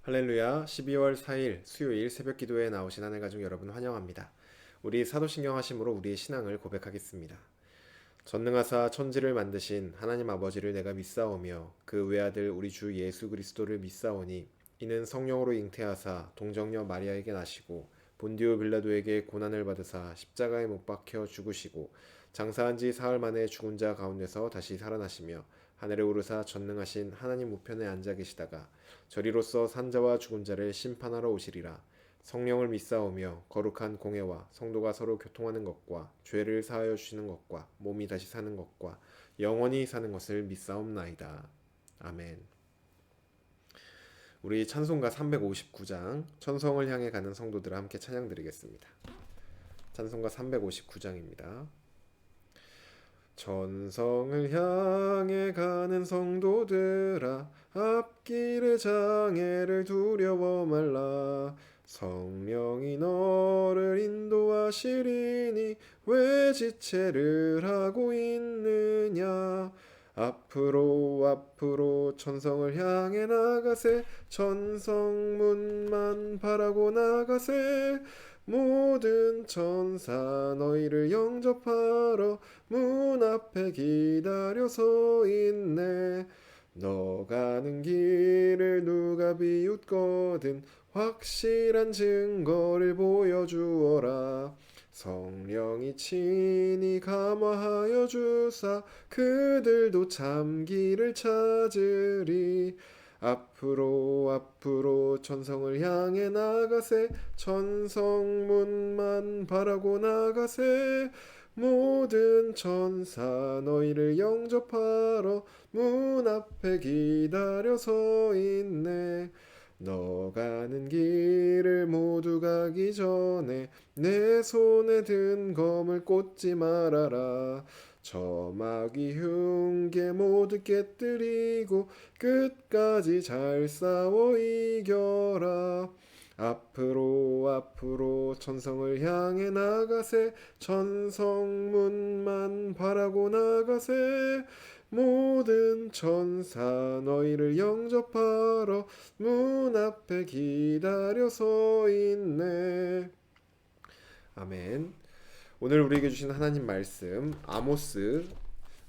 할렐루야, 12월 4일 수요일 새벽 기도에 나오신 하늘 가족 여러분 환영합니다. 우리 사도신경 하심으로 우리의 신앙을 고백하겠습니다. 전능하사 천지를 만드신 하나님 아버지를 내가 믿사오며 그 외아들 우리 주 예수 그리스도를 믿사오니 이는 성령으로 잉태하사 동정녀 마리아에게 나시고 본디오 빌라도에게 고난을 받으사 십자가에 못 박혀 죽으시고 장사한 지 사흘 만에 죽은 자 가운데서 다시 살아나시며 하늘에 오르사 전능하신 하나님 우편에 앉아 계시다가 저리로서 산자와 죽은 자를 심판하러 오시리라. 성령을 믿사오며 거룩한 공회와 성도가 서로 교통하는 것과 죄를 사하여 주시는 것과 몸이 다시 사는 것과 영원히 사는 것을 믿사옵나이다. 아멘. 우리 찬송가 359장 천성을 향해 가는 성도들과 함께 찬양 드리겠습니다. 찬송가 359장입니다. 천성을 향해 가는 성도들아, 앞길의 장애를 두려워 말라. 성령이 너를 인도하시리니 왜 지체를 하고 있느냐. 앞으로 앞으로 천성을 향해 나가세. 천성문만 바라고 나가세. 모든 천사 너희를 영접하러 문 앞에 기다려 서 있네. 너 가는 길을 누가 비웃거든 확실한 증거를 보여주어라. 성령이 친히 감화하여 주사 그들도 참 길을 찾으리. 앞으로 앞으로 천성을 향해 나가세. 천성문만 바라고 나가세. 모든 천사 너희를 영접하러 문 앞에 기다려 서 있네. 너 가는 길을 모두 가기 전에 내 손에 든 검을 꽂지 말아라. 저 마귀 흉계 모두 깨뜨리고 끝까지 잘 싸워 이겨라. 앞으로 앞으로 천성을 향해 나가세. 천성문만 바라고 나가세. 모든 천사 너희를 영접하러 문 앞에 기다려 서 있네. 아멘. 오늘 우리에게 주신 하나님 말씀 아모스서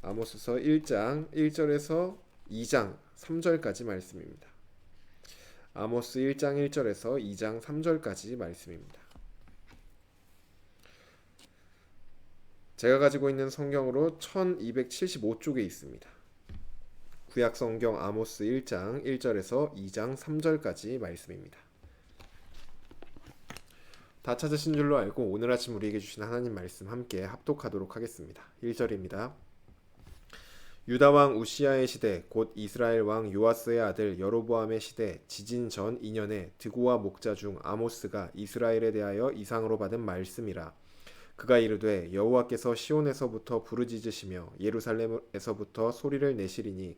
1장 1절에서 2장 3절까지 말씀입니다. 아모스 1장 1절에서 2장 3절까지 말씀입니다. 제가 가지고 있는 성경으로 1275쪽에 있습니다. 구약 성경 아모스 1장 1절에서 2장 3절까지 말씀입니다. 다 찾으신 줄로 알고 오늘 아침 우리에게 주신 하나님 말씀 함께 합독하도록 하겠습니다. 1절입니다. 유다 왕 우시아의 시대 곧 이스라엘 왕 요아스의 아들 여로보암의 시대 지진 전 2년에 드고와 목자 중 아모스가 이스라엘에 대하여 이상으로 받은 말씀이라. 그가 이르되 여호와께서 시온에서부터 부르짖으시며 예루살렘에서부터 소리를 내시리니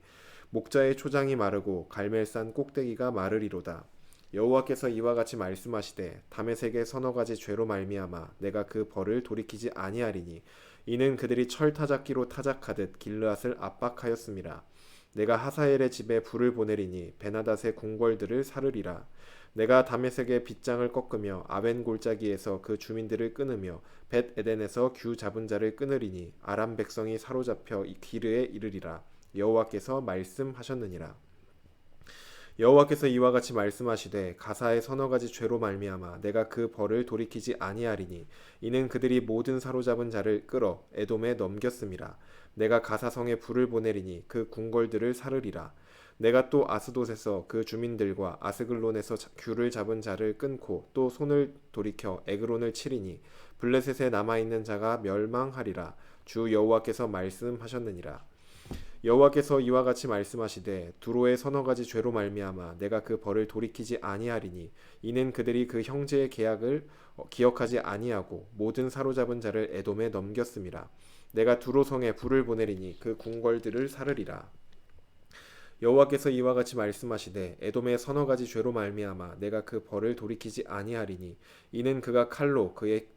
목자의 초장이 마르고 갈멜산 꼭대기가 마르리로다. 여호와께서 이와 같이 말씀하시되 다메섹의 서너 가지 죄로 말미암아 내가 그 벌을 돌이키지 아니하리니 이는 그들이 철 타작기로 타작하듯 길르앗을 압박하였음이라. 내가 하사엘의 집에 불을 보내리니 베나닷의 궁궐들을 사르리라. 내가 다메섹의 빗장을 꺾으며 아벤 골짜기에서 그 주민들을 끊으며 벳 에덴에서 규 잡은 자를 끊으리니 아람 백성이 사로잡혀 이 기르에 이르리라. 여호와께서 말씀하셨느니라. 여호와께서 이와 같이 말씀하시되 가사의 서너 가지 죄로 말미암아 내가 그 벌을 돌이키지 아니하리니 이는 그들이 모든 사로잡은 자를 끌어 에돔에 넘겼음이라. 내가 가사성에 불을 보내리니 그 궁궐들을 사르리라. 내가 또 아스돗에서 그 주민들과 아스글론에서 규를 잡은 자를 끊고 또 손을 돌이켜 에그론을 치리니 블레셋에 남아있는 자가 멸망하리라. 주 여호와께서 말씀하셨느니라. 여호와께서 이와 같이 말씀하시되 두로의 서너 가지 죄로 말미암아 내가 그 벌을 돌이키지 아니하리니 이는 그들이 그 형제의 계약을 기억하지 아니하고 모든 사로잡은 자를 에돔에 넘겼음이라. 내가 두로 성에 불을 보내리니 그 궁궐들을 사르리라. 여호와께서 이와 같이 말씀하시되 에돔의 서너 가지 죄로 말미암아 내가 그 벌을 돌이키지 아니하리니 이는 그가 칼로 그의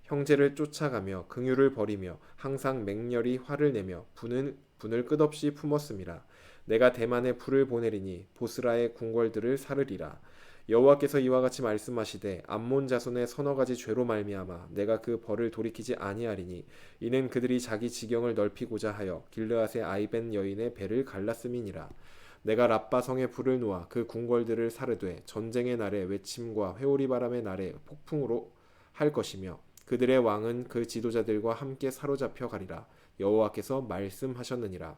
형제를 쫓아가며 긍휼을 버리며 항상 맹렬히 화를 내며 분을 끝없이 품었음이라. 내가 대만에 불을 보내리니 보스라의 궁궐들을 사르리라. 여호와께서 이와 같이 말씀하시되 암몬 자손의 서너 가지 죄로 말미암아 내가 그 벌을 돌이키지 아니하리니 이는 그들이 자기 지경을 넓히고자 하여 길르앗의 아이벤 여인의 배를 갈랐음이니라. 내가 랍바 성에 불을 놓아 그 궁궐들을 사르되 전쟁의 날에 외침과 회오리 바람의 날에 폭풍으로 할 것이며 그들의 왕은 그 지도자들과 함께 사로잡혀 가리라. 여호와께서 말씀하셨느니라.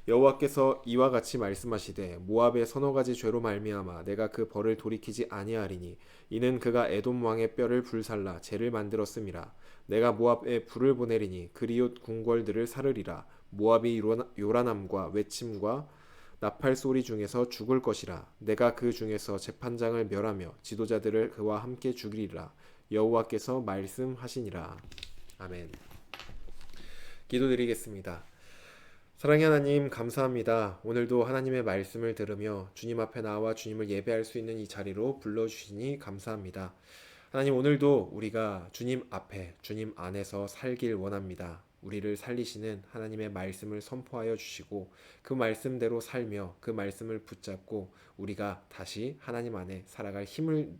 여호와께서 이와 같이 말씀하시되 모압의 서너 가지 죄로 말미암아 내가 그 벌을 돌이키지 아니하리니 이는 그가 에돔 왕의 뼈를 불살라 재를 만들었음이라. 내가 모압에 불을 보내리니 그리옷 궁궐들을 사르리라. 모압이 요란함과 외침과 나팔 소리 중에서 죽을 것이라. 내가 그 중에서 재판장을 멸하며 지도자들을 그와 함께 죽이리라. 여호와께서 말씀하시니라. 아멘. 기도드리겠습니다. 사랑의 하나님, 감사합니다. 오늘도 하나님의 말씀을 들으며 주님 앞에 나와 주님을 예배할 수 있는 이 자리로 불러주시니 감사합니다. 하나님, 오늘도 우리가 주님 앞에 주님 안에서 살길 원합니다. 우리를 살리시는 하나님의 말씀을 선포하여 주시고 그 말씀대로 살며 그 말씀을 붙잡고 우리가 다시 하나님 안에 살아갈 힘을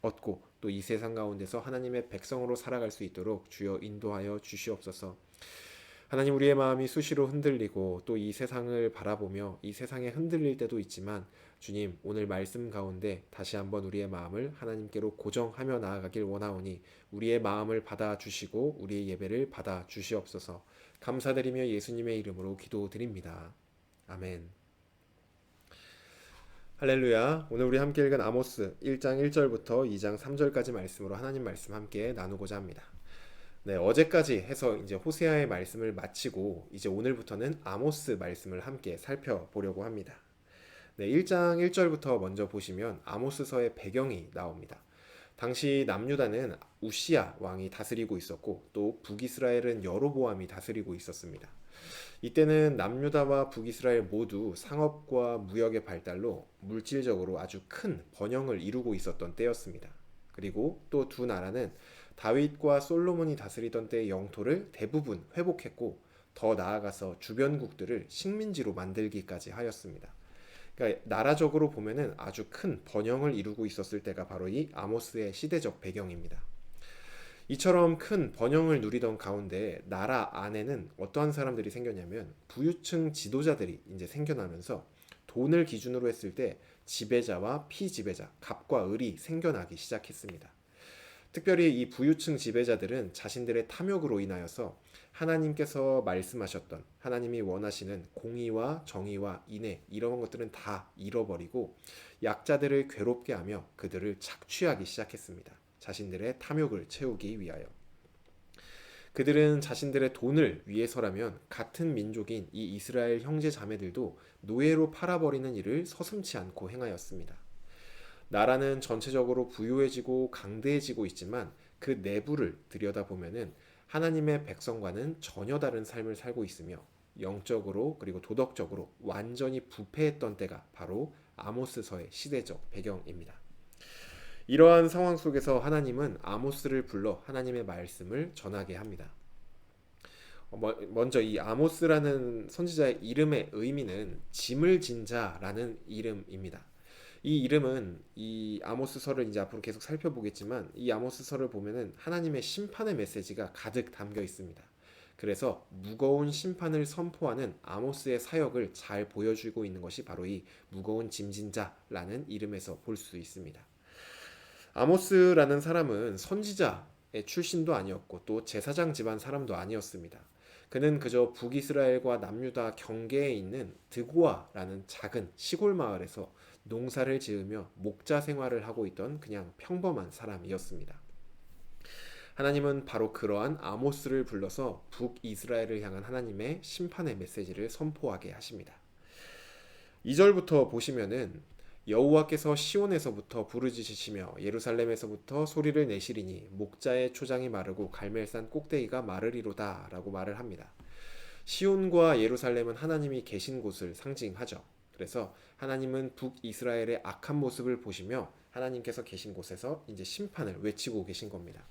얻고 또 이 세상 가운데서 하나님의 백성으로 살아갈 수 있도록 주여 인도하여 주시옵소서. 하나님, 우리의 마음이 수시로 흔들리고 또 이 세상을 바라보며 이 세상에 흔들릴 때도 있지만 주님, 오늘 말씀 가운데 다시 한번 우리의 마음을 하나님께로 고정하며 나아가길 원하오니 우리의 마음을 받아주시고 우리의 예배를 받아주시옵소서. 감사드리며 예수님의 이름으로 기도드립니다. 아멘. 할렐루야. 오늘 우리 함께 읽은 아모스 1장 1절부터 2장 3절까지 말씀으로 하나님 말씀 함께 나누고자 합니다. 네, 어제까지 해서 이제 호세아의 말씀을 마치고 이제 오늘부터는 아모스 말씀을 함께 살펴보려고 합니다. 네, 1장 1절부터 먼저 보시면 아모스서의 배경이 나옵니다. 당시 남유다는 우시야 왕이 다스리고 있었고 또 북이스라엘은 여로보암이 다스리고 있었습니다. 이때는 남유다와 북이스라엘 모두 상업과 무역의 발달로 물질적으로 아주 큰 번영을 이루고 있었던 때였습니다. 그리고 또 두 나라는 다윗과 솔로몬이 다스리던 때의 영토를 대부분 회복했고 더 나아가서 주변국들을 식민지로 만들기까지 하였습니다. 그러니까 나라적으로 보면은 아주 큰 번영을 이루고 있었을 때가 바로 이 아모스의 시대적 배경입니다. 이처럼 큰 번영을 누리던 가운데 나라 안에는 어떠한 사람들이 생겼냐면 부유층 지도자들이 이제 생겨나면서 돈을 기준으로 했을 때 지배자와 피지배자, 갑과 을이 생겨나기 시작했습니다. 특별히 이 부유층 지배자들은 자신들의 탐욕으로 인하여서 하나님께서 말씀하셨던 하나님이 원하시는 공의와 정의와 인애 이런 것들은 다 잃어버리고 약자들을 괴롭게 하며 그들을 착취하기 시작했습니다. 자신들의 탐욕을 채우기 위하여. 그들은 자신들의 돈을 위해서라면 같은 민족인 이 이스라엘 형제 자매들도 노예로 팔아버리는 일을 서슴지 않고 행하였습니다. 나라는 전체적으로 부유해지고 강대해지고 있지만 그 내부를 들여다보면은 하나님의 백성과는 전혀 다른 삶을 살고 있으며 영적으로 그리고 도덕적으로 완전히 부패했던 때가 바로 아모스서의 시대적 배경입니다. 이러한 상황 속에서 하나님은 아모스를 불러 하나님의 말씀을 전하게 합니다. 먼저 이 아모스라는 선지자의 이름의 의미는 짐을 진 자라는 이름입니다. 이 이름은 이 아모스서를 이제 앞으로 계속 살펴보겠지만 이 아모스서를 보면은 하나님의 심판의 메시지가 가득 담겨 있습니다. 그래서 무거운 심판을 선포하는 아모스의 사역을 잘 보여주고 있는 것이 바로 이 무거운 짐진 자라는 이름에서 볼 수 있습니다. 아모스라는 사람은 선지자의 출신도 아니었고 또 제사장 집안 사람도 아니었습니다. 그는 그저 북이스라엘과 남유다 경계에 있는 드고아라는 작은 시골 마을에서 농사를 지으며 목자 생활을 하고 있던 그냥 평범한 사람이었습니다. 하나님은 바로 그러한 아모스를 불러서 북이스라엘을 향한 하나님의 심판의 메시지를 선포하게 하십니다. 2절부터 보시면은 여호와께서 시온에서부터 부르짖으시며 예루살렘에서부터 소리를 내시리니 목자의 초장이 마르고 갈멜산 꼭대기가 마르리로다 라고 말을 합니다. 시온과 예루살렘은 하나님이 계신 곳을 상징하죠. 그래서 하나님은 북이스라엘의 악한 모습을 보시며 하나님께서 계신 곳에서 이제 심판을 외치고 계신 겁니다.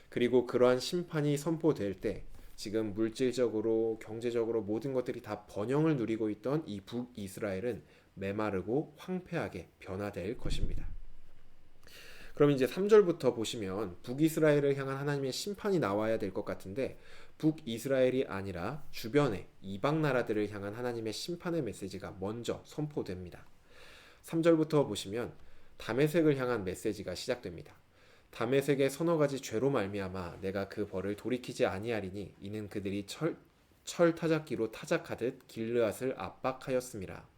그리고 그러한 심판이 선포될 때 지금 물질적으로 경제적으로 모든 것들이 다 번영을 누리고 있던 이 북이스라엘은 메마르고 황폐하게 변화될 것입니다. 그럼 이제 3절부터 보시면 북이스라엘을 향한 하나님의 심판이 나와야 될 것 같은데 북이스라엘이 아니라 주변의 이방 나라들을 향한 하나님의 심판의 메시지가 먼저 선포됩니다. 3절부터 보시면 다메섹을 향한 메시지가 시작됩니다. 다메섹의 서너 가지 죄로 말미암아 내가 그 벌을 돌이키지 아니하리니 이는 그들이 철 타작기로 타작하듯 길르앗을 압박하였음이라.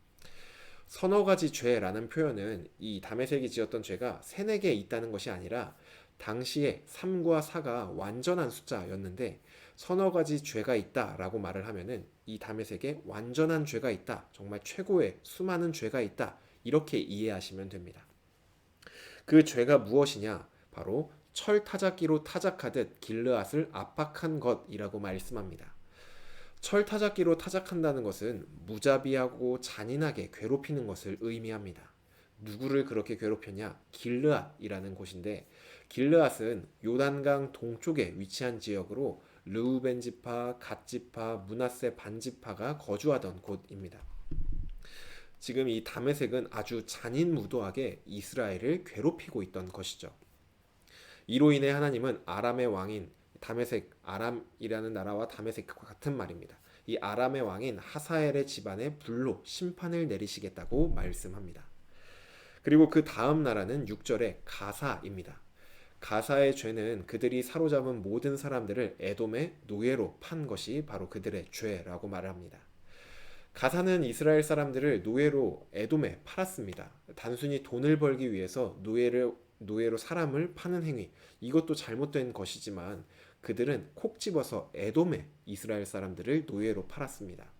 서너 가지 죄라는 표현은 이 다메섹이 지었던 죄가 세네 개 있다는 것이 아니라 당시에 3과 4가 완전한 숫자였는데 서너 가지 죄가 있다라고 말을 하면은 이 다메섹에 완전한 죄가 있다, 정말 최고의 수많은 죄가 있다, 이렇게 이해하시면 됩니다. 그 죄가 무엇이냐? 바로 철 타작기로 타작하듯 길르앗을 압박한 것이라고 말씀합니다. 철 타작기로 타작한다는 것은 무자비하고 잔인하게 괴롭히는 것을 의미합니다. 누구를 그렇게 괴롭혔냐? 길르앗이라는 곳인데 길르앗은 요단강 동쪽에 위치한 지역으로 르우벤 지파, 갓 지파, 므낫세 반 지파가 거주하던 곳입니다. 지금 이 다메섹은 아주 잔인무도하게 이스라엘을 괴롭히고 있던 것이죠. 이로 인해 하나님은 아람의 왕인 다메섹, 아람이라는 나라와 다메섹과 같은 말입니다. 이 아람의 왕인 하사엘의 집안에 불로 심판을 내리시겠다고 말씀합니다. 그리고 그 다음 나라는 6절에 가사입니다. 가사의 죄는 그들이 사로잡은 모든 사람들을 에돔의 노예로 판 것이 바로 그들의 죄라고 말을 합니다. 가사는 이스라엘 사람들을 노예로 에돔에 팔았습니다. 단순히 돈을 벌기 위해서 노예로 사람을 파는 행위, 이것도 잘못된 것이지만 그들은 콕 집어서 에돔에 이스라엘 사람들을 노예로 팔았습니다.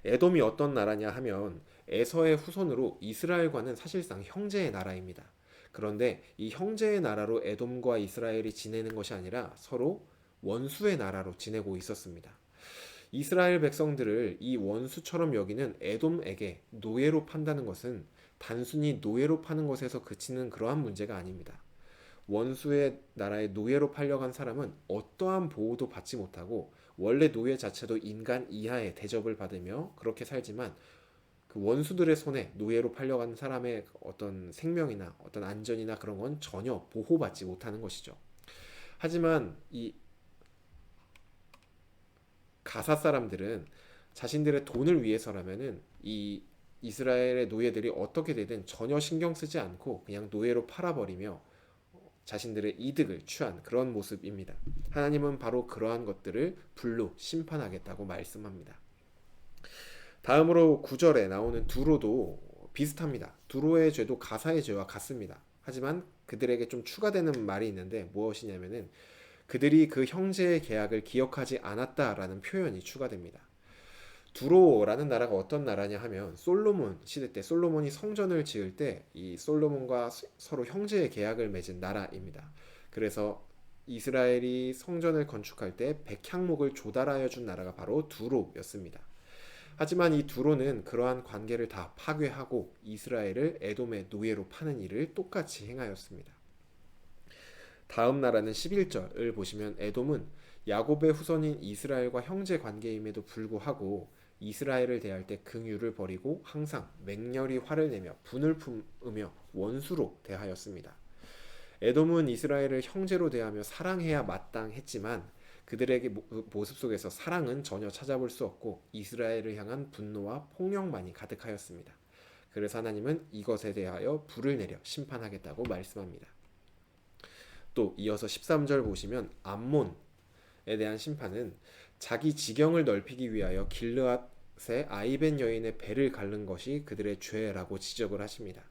에돔이 어떤 나라냐 하면 에서의 후손으로 이스라엘과는 사실상 형제의 나라입니다. 그런데 이 형제의 나라로 에돔과 이스라엘이 지내는 것이 아니라 서로 원수의 나라로 지내고 있었습니다. 이스라엘 백성들을 이 원수처럼 여기는 에돔에게 노예로 판다는 것은 단순히 노예로 파는 것에서 그치는 그러한 문제가 아닙니다. 원수의 나라에 노예로 팔려간 사람은 어떠한 보호도 받지 못하고 원래 노예 자체도 인간 이하의 대접을 받으며 그렇게 살지만 그 원수들의 손에 노예로 팔려간 사람의 어떤 생명이나 어떤 안전이나 그런 건 전혀 보호받지 못하는 것이죠. 하지만 이 가사 사람들은 자신들의 돈을 위해서라면은 이 이스라엘의 노예들이 어떻게 되든 전혀 신경 쓰지 않고 그냥 노예로 팔아버리며 자신들의 이득을 취한 그런 모습입니다. 하나님은 바로 그러한 것들을 불로 심판하겠다고 말씀합니다. 다음으로 9절에 나오는 두로도 비슷합니다. 두로의 죄도 가사의 죄와 같습니다. 하지만 그들에게 좀 추가되는 말이 있는데 무엇이냐면은 그들이 그 형제의 계약을 기억하지 않았다라는 표현이 추가됩니다. 두로라는 나라가 어떤 나라냐 하면 솔로몬 시대 때 솔로몬이 성전을 지을 때 이 솔로몬과 서로 형제의 계약을 맺은 나라입니다. 그래서 이스라엘이 성전을 건축할 때 백향목을 조달하여 준 나라가 바로 두로였습니다. 하지만 이 두로는 그러한 관계를 다 파괴하고 이스라엘을 에돔의 노예로 파는 일을 똑같이 행하였습니다. 다음 나라는 11절을 보시면 에돔은 야곱의 후손인 이스라엘과 형제 관계임에도 불구하고 이스라엘을 대할 때 긍휼을 버리고 항상 맹렬히 화를 내며 분을 품으며 원수로 대하였습니다. 에돔은 이스라엘을 형제로 대하며 사랑해야 마땅했지만 그들에게 모습 속에서 사랑은 전혀 찾아볼 수 없고 이스라엘을 향한 분노와 폭력만이 가득하였습니다. 그래서 하나님은 이것에 대하여 불을 내려 심판하겠다고 말씀합니다. 또 이어서 13절 보시면 암몬에 대한 심판은 자기 지경을 넓히기 위하여 길르앗의 아이벤 여인의 배를 가른 것이 그들의 죄라고 지적을 하십니다.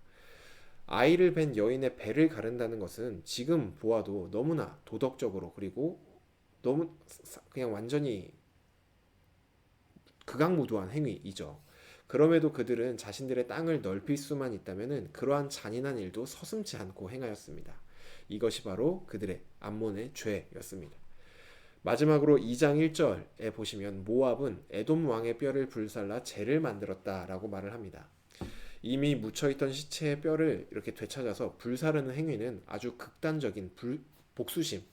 아이를 뵌 여인의 배를 가른다는 것은 지금 보아도 너무나 도덕적으로 그리고 너무 그냥 완전히 극악무도한 행위이죠. 그럼에도 그들은 자신들의 땅을 넓힐 수만 있다면 그러한 잔인한 일도 서슴지 않고 행하였습니다. 이것이 바로 그들의 암몬의 죄였습니다. 마지막으로 2장 1절에 보시면 모압은 에돔 왕의 뼈를 불살라 재를 만들었다라고 말을 합니다. 이미 묻혀있던 시체의 뼈를 이렇게 되찾아서 불사르는 행위는 아주 극단적인 복수심을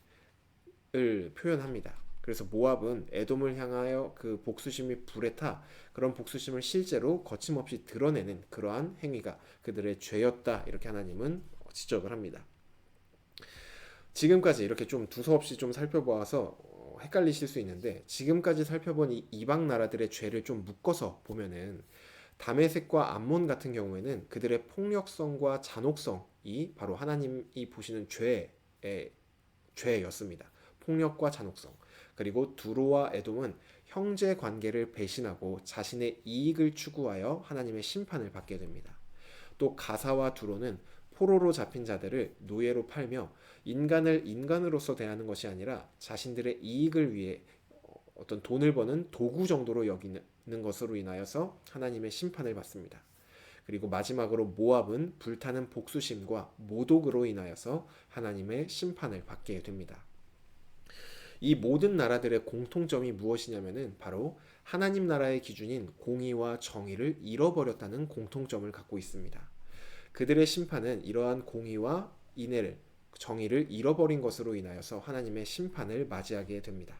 표현합니다. 그래서 모압은 에돔을 향하여 그 복수심이 불에 타 그런 복수심을 실제로 거침없이 드러내는 그러한 행위가 그들의 죄였다. 이렇게 하나님은 지적을 합니다. 지금까지 이렇게 좀 두서없이 좀 살펴보아서 헷갈리실 수 있는데, 지금까지 살펴본 이 이방 나라들의 죄를 좀 묶어서 보면은 다메섹과 암몬 같은 경우에는 그들의 폭력성과 잔혹성이 바로 하나님이 보시는 죄였습니다. 폭력과 잔혹성. 그리고 두로와 에돔은 형제 관계를 배신하고 자신의 이익을 추구하여 하나님의 심판을 받게 됩니다. 또 가사와 두로는 포로로 잡힌 자들을 노예로 팔며 인간을 인간으로서 대하는 것이 아니라 자신들의 이익을 위해 어떤 돈을 버는 도구 정도로 여기는 것으로 인하여서 하나님의 심판을 받습니다. 그리고 마지막으로 모압은 불타는 복수심과 모독으로 인하여서 하나님의 심판을 받게 됩니다. 이 모든 나라들의 공통점이 무엇이냐면은 바로 하나님 나라의 기준인 공의와 정의를 잃어버렸다는 공통점을 갖고 있습니다. 그들의 심판은 이러한 공의와 정의를 잃어버린 것으로 인하여서 하나님의 심판을 맞이하게 됩니다.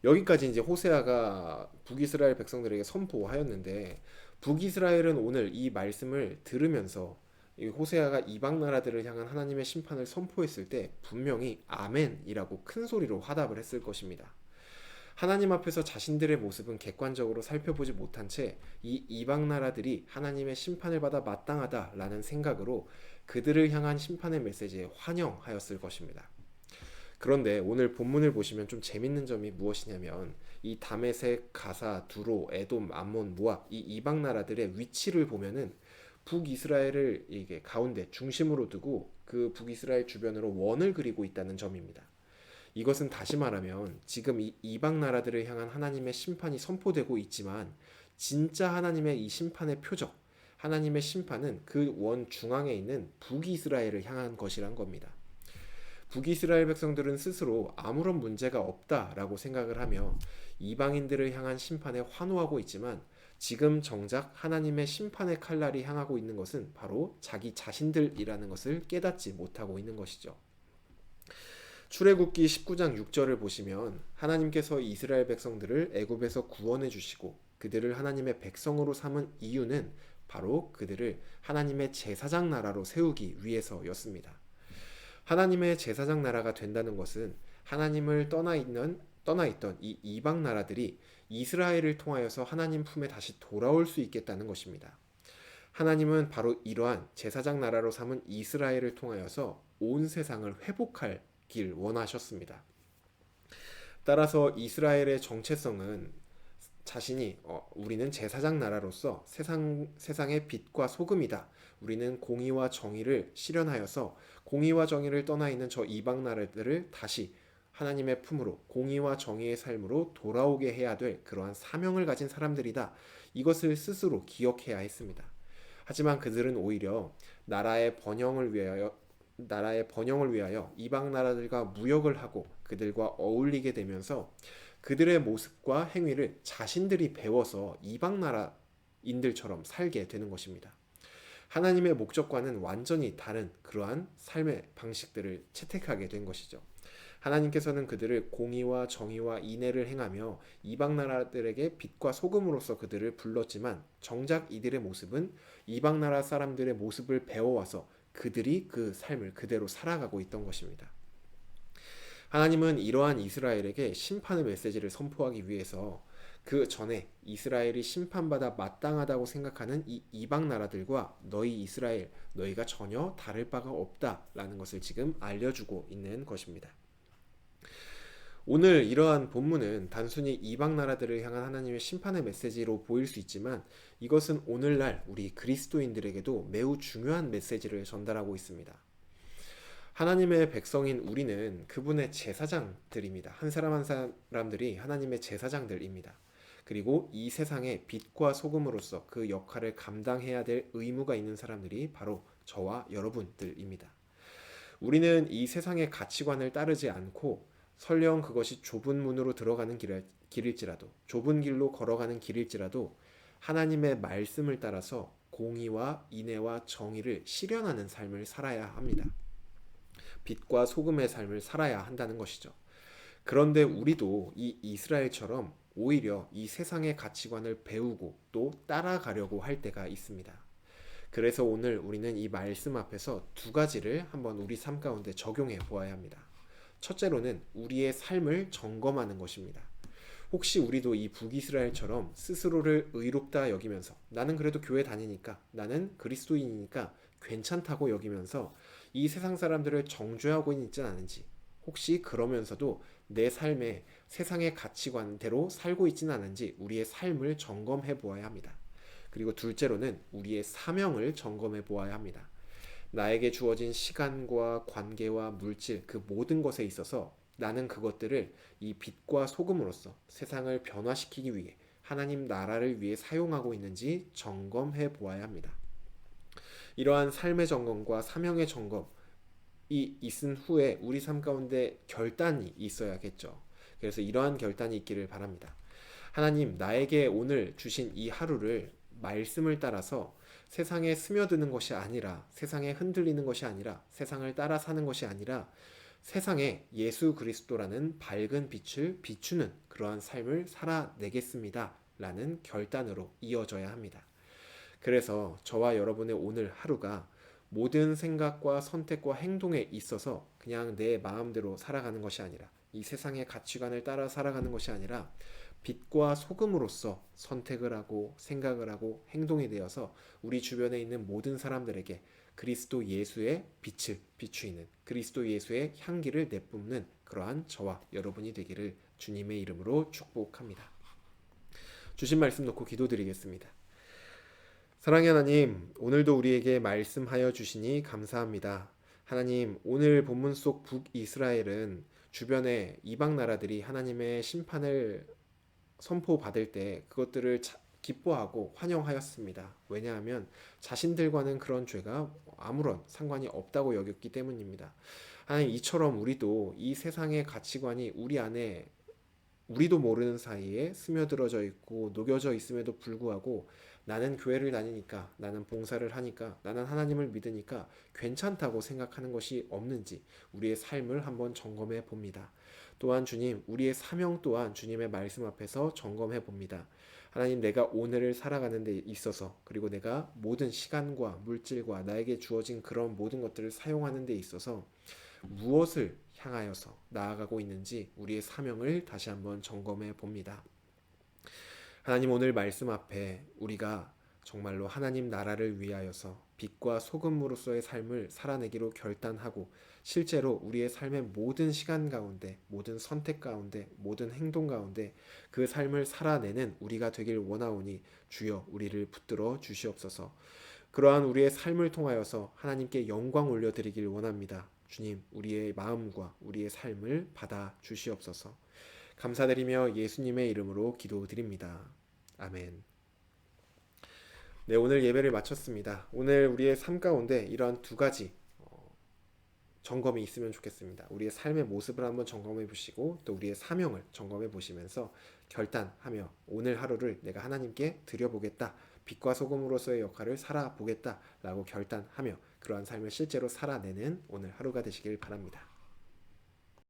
여기까지 이제 호세아가 북이스라엘 백성들에게 선포하였는데, 북이스라엘은 오늘 이 말씀을 들으면서 이 호세아가 이방 나라들을 향한 하나님의 심판을 선포했을 때 분명히 아멘이라고 큰 소리로 화답을 했을 것입니다. 하나님 앞에서 자신들의 모습은 객관적으로 살펴보지 못한 채 이 이방 나라들이 하나님의 심판을 받아 마땅하다라는 생각으로 그들을 향한 심판의 메시지에 환영하였을 것입니다. 그런데 오늘 본문을 보시면 좀 재밌는 점이 무엇이냐면, 이 다메섹, 가사, 두로, 에돔, 암몬, 모압 이 이방 나라들의 위치를 보면은 북이스라엘을 이게 가운데 중심으로 두고 그 북이스라엘 주변으로 원을 그리고 있다는 점입니다. 이것은 다시 말하면 지금 이 이방 나라들을 향한 하나님의 심판이 선포되고 있지만, 진짜 하나님의 이 심판의 표적, 하나님의 심판은 그 원 중앙에 있는 북이스라엘을 향한 것이란 겁니다. 북이스라엘 백성들은 스스로 아무런 문제가 없다라고 생각을 하며 이방인들을 향한 심판에 환호하고 있지만, 지금 정작 하나님의 심판의 칼날이 향하고 있는 것은 바로 자기 자신들이라는 것을 깨닫지 못하고 있는 것이죠. 출애굽기 19장 6절을 보시면 하나님께서 이스라엘 백성들을 애굽에서 구원해 주시고 그들을 하나님의 백성으로 삼은 이유는 바로 그들을 하나님의 제사장 나라로 세우기 위해서였습니다. 하나님의 제사장 나라가 된다는 것은 하나님을 떠나 있던 이 이방 나라들이 이스라엘을 통하여서 하나님 품에 다시 돌아올 수 있겠다는 것입니다. 하나님은 바로 이러한 제사장 나라로 삼은 이스라엘을 통하여서 온 세상을 회복하길 원하셨습니다. 따라서 이스라엘의 정체성은 자신이 우리는 제사장 나라로서 세상의 빛과 소금이다. 우리는 공의와 정의를 실현하여서 공의와 정의를 떠나 있는 저 이방 나라들을 다시 하나님의 품으로 공의와 정의의 삶으로 돌아오게 해야 될 그러한 사명을 가진 사람들이다. 이것을 스스로 기억해야 했습니다. 하지만 그들은 오히려 나라의 번영을 위하여 이방 나라들과 무역을 하고 그들과 어울리게 되면서 그들의 모습과 행위를 자신들이 배워서 이방 나라인들처럼 살게 되는 것입니다. 하나님의 목적과는 완전히 다른 그러한 삶의 방식들을 채택하게 된 것이죠. 하나님께서는 그들을 공의와 정의와 인애를 행하며 이방 나라들에게 빛과 소금으로서 그들을 불렀지만, 정작 이들의 모습은 이방 나라 사람들의 모습을 배워와서 그들이 그 삶을 그대로 살아가고 있던 것입니다. 하나님은 이러한 이스라엘에게 심판의 메시지를 선포하기 위해서 그 전에 이스라엘이 심판받아 마땅하다고 생각하는 이 이방 나라들과 너희 이스라엘, 너희가 전혀 다를 바가 없다라는 것을 지금 알려주고 있는 것입니다. 오늘 이러한 본문은 단순히 이방 나라들을 향한 하나님의 심판의 메시지로 보일 수 있지만, 이것은 오늘날 우리 그리스도인들에게도 매우 중요한 메시지를 전달하고 있습니다. 하나님의 백성인 우리는 그분의 제사장들입니다. 한 사람 한 사람들이 하나님의 제사장들입니다. 그리고 이 세상의 빛과 소금으로서 그 역할을 감당해야 될 의무가 있는 사람들이 바로 저와 여러분들입니다. 우리는 이 세상의 가치관을 따르지 않고 설령 그것이 좁은 문으로 들어가는 길일지라도, 좁은 길로 걸어가는 길일지라도 하나님의 말씀을 따라서 공의와 인애와 정의를 실현하는 삶을 살아야 합니다. 빛과 소금의 삶을 살아야 한다는 것이죠. 그런데 우리도 이 이스라엘처럼 오히려 이 세상의 가치관을 배우고 또 따라가려고 할 때가 있습니다. 그래서 오늘 우리는 이 말씀 앞에서 두 가지를 한번 우리 삶 가운데 적용해 보아야 합니다. 첫째로는 우리의 삶을 점검하는 것입니다. 혹시 우리도 이 북이스라엘처럼 스스로를 의롭다 여기면서 나는 그래도 교회 다니니까 나는 그리스도인이니까 괜찮다고 여기면서 이 세상 사람들을 정죄하고 있진 않은지, 혹시 그러면서도 내 삶에 세상의 가치관대로 살고 있지는 않은지 우리의 삶을 점검해 보아야 합니다. 그리고 둘째로는 우리의 사명을 점검해 보아야 합니다. 나에게 주어진 시간과 관계와 물질 그 모든 것에 있어서 나는 그것들을 이 빛과 소금으로써 세상을 변화시키기 위해 하나님 나라를 위해 사용하고 있는지 점검해 보아야 합니다. 이러한 삶의 점검과 사명의 점검이 있은 후에 우리 삶 가운데 결단이 있어야겠죠. 그래서 이러한 결단이 있기를 바랍니다. 하나님, 나에게 오늘 주신 이 하루를 말씀을 따라서 세상에 스며드는 것이 아니라, 세상에 흔들리는 것이 아니라, 세상을 따라 사는 것이 아니라 세상에 예수 그리스도라는 밝은 빛을 비추는 그러한 삶을 살아내겠습니다 라는 결단으로 이어져야 합니다. 그래서 저와 여러분의 오늘 하루가 모든 생각과 선택과 행동에 있어서 그냥 내 마음대로 살아가는 것이 아니라, 이 세상의 가치관을 따라 살아가는 것이 아니라 빛과 소금으로서 선택을 하고 생각을 하고 행동이 되어서 우리 주변에 있는 모든 사람들에게 그리스도 예수의 빛을 비추이는, 그리스도 예수의 향기를 내뿜는 그러한 저와 여러분이 되기를 주님의 이름으로 축복합니다. 주신 말씀 놓고 기도드리겠습니다. 사랑의 하나님, 오늘도 우리에게 말씀하여 주시니 감사합니다. 하나님, 오늘 본문 속 북이스라엘은 주변의 이방 나라들이 하나님의 심판을 선포받을 때 그것들을 기뻐하고 환영하였습니다. 왜냐하면 자신들과는 그런 죄가 아무런 상관이 없다고 여겼기 때문입니다. 하나님, 이처럼 우리도 이 세상의 가치관이 우리 안에 우리도 모르는 사이에 스며들어져 있고 녹여져 있음에도 불구하고 나는 교회를 다니니까, 나는 봉사를 하니까, 나는 하나님을 믿으니까 괜찮다고 생각하는 것이 없는지 우리의 삶을 한번 점검해 봅니다. 또한 주님, 우리의 사명 또한 주님의 말씀 앞에서 점검해 봅니다. 하나님, 내가 오늘을 살아가는 데 있어서, 그리고 내가 모든 시간과 물질과 나에게 주어진 그런 모든 것들을 사용하는 데 있어서 무엇을 향하여서 나아가고 있는지 우리의 사명을 다시 한번 점검해 봅니다. 하나님, 오늘 말씀 앞에 우리가 정말로 하나님 나라를 위하여서 빛과 소금으로서의 삶을 살아내기로 결단하고 실제로 우리의 삶의 모든 시간 가운데, 모든 선택 가운데, 모든 행동 가운데 그 삶을 살아내는 우리가 되길 원하오니 주여 우리를 붙들어 주시옵소서. 그러한 우리의 삶을 통하여서 하나님께 영광 올려드리길 원합니다. 주님, 우리의 마음과 우리의 삶을 받아 주시옵소서. 감사드리며 예수님의 이름으로 기도드립니다. 아멘. 네, 오늘 예배를 마쳤습니다. 오늘 우리의 삶 가운데 이러한 두 가지 점검이 있으면 좋겠습니다. 우리의 삶의 모습을 한번 점검해 보시고 또 우리의 사명을 점검해 보시면서 결단하며 오늘 하루를 내가 하나님께 드려보겠다, 빛과 소금으로서의 역할을 살아보겠다 라고 결단하며 그러한 삶을 실제로 살아내는 오늘 하루가 되시길 바랍니다.